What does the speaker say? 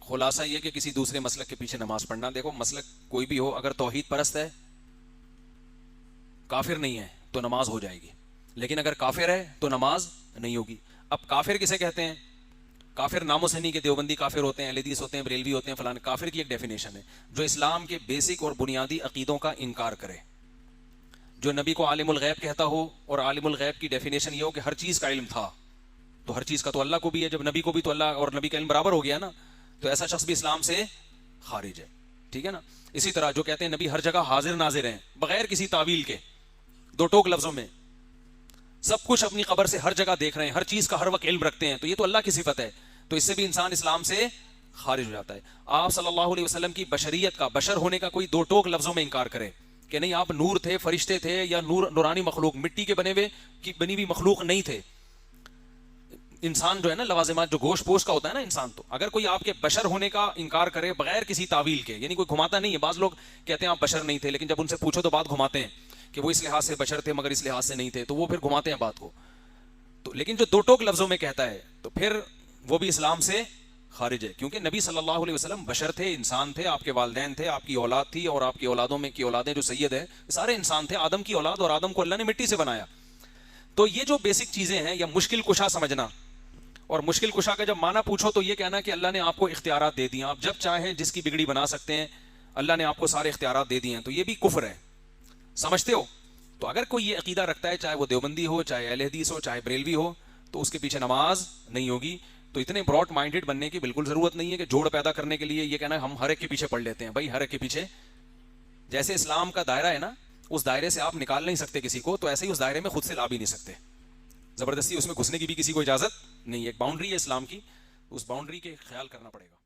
خلاصہ یہ کہ کسی دوسرے مسلک کے پیچھے نماز پڑھنا، دیکھو مسلک کوئی بھی ہو، اگر توحید پرست ہے، کافر نہیں ہے تو نماز ہو جائے گی، لیکن اگر کافر ہے تو نماز نہیں ہوگی۔ اب کافر کسے کہتے ہیں؟ کافر ناموں سے نہیں کہ دیوبندی کافر ہوتے ہیں، اہل حدیث ہوتے ہیں، بریلوی ہوتے ہیں، فلاں۔ کافر کی ایک ڈیفینیشن ہے جو اسلام کے بیسک اور بنیادی عقیدوں کا انکار کرے، جو نبی کو عالم الغیب کہتا ہو، اور عالم الغیب کی ڈیفینیشن یہ ہو کہ ہر چیز کا علم تھا، تو ہر چیز کا تو اللہ کو بھی ہے، جب نبی کو بھی تو اللہ اور نبی کا علم برابر ہو گیا نا، تو ایسا شخص بھی اسلام سے خارج ہے، ٹھیک ہے نا۔ اسی طرح جو کہتے ہیں نبی ہر جگہ حاضر ناظر ہیں بغیر کسی تعویل کے، دو ٹوک لفظوں میں سب کچھ اپنی خبر سے ہر جگہ دیکھ رہے ہیں، ہر چیز کا ہر وقت علم رکھتے ہیں، تو یہ تو اللہ کی صفت ہے، تو اس سے بھی انسان اسلام سے خارج ہو جاتا ہے۔ آپ صلی اللہ علیہ وسلم کی بشریت کا، بشر ہونے کا کوئی دو ٹوک لفظوں میں انکار کرے کہ نہیں آپ نور تھے، فرشتے تھے، یا نورانی مخلوق، مٹی کے بنے ہوئے کی بنی ہوئی مخلوق نہیں تھے۔ انسان جو ہے نا، لوازمات جو گوشت پوش کا ہوتا ہے نا انسان، تو اگر کوئی آپ کے بشر ہونے کا انکار کرے بغیر کسی تعویل کے، یعنی کوئی گھماتا نہیں ہے، بعض لوگ کہتے ہیں آپ بشر نہیں تھے، لیکن جب ان سے پوچھو تو بات گھماتے ہیں کہ وہ اس لحاظ سے بشر تھے مگر اس لحاظ سے نہیں تھے، تو وہ پھر گھماتے ہیں بات کو، تو لیکن جو دو ٹوک لفظوں میں کہتا ہے تو پھر وہ بھی اسلام سے خارج ہے، کیونکہ نبی صلی اللہ علیہ وسلم بشر تھے، انسان تھے، آپ کے والدین تھے، آپ کی اولاد تھی، اور آپ کی اولادوں میں کی اولادیں جو سید ہیں سارے انسان تھے، آدم کی اولاد، اور آدم کو اللہ نے مٹی سے بنایا۔ تو یہ جو بیسک چیزیں ہیں، یا مشکل کشا سمجھنا، اور مشکل کشا کا جب معنی پوچھو تو یہ کہنا کہ اللہ نے آپ کو اختیارات دے دیے، آپ جب چاہیں جس کی بگڑی بنا سکتے ہیں، اللہ نے آپ کو سارے اختیارات دے دیے ہیں، تو یہ بھی کفر ہے، سمجھتے ہو؟ تو اگر کوئی یہ عقیدہ رکھتا ہے، چاہے وہ دیوبندی ہو، چاہے اہل حدیث ہو، چاہے بریلوی ہو، تو اس کے پیچھے نماز نہیں ہوگی۔ تو اتنے براڈ مائنڈڈ بننے کی بالکل ضرورت نہیں ہے کہ جوڑ پیدا کرنے کے لیے یہ کہنا ہم ہر ایک کے پیچھے پڑھ لیتے ہیں۔ بھائی ہر ایک کے پیچھے، جیسے اسلام کا دائرہ ہے نا، اس دائرے سے آپ نکال نہیں سکتے کسی کو، تو ایسے ہی اس دائرے میں خود سے لا بھی نہیں سکتے، زبردستی اس میں گھسنے کی بھی کسی کو اجازت نہیں ہے۔ ایک باؤنڈری ہے اسلام کی، اس باؤنڈری کے خیال کرنا پڑے گا۔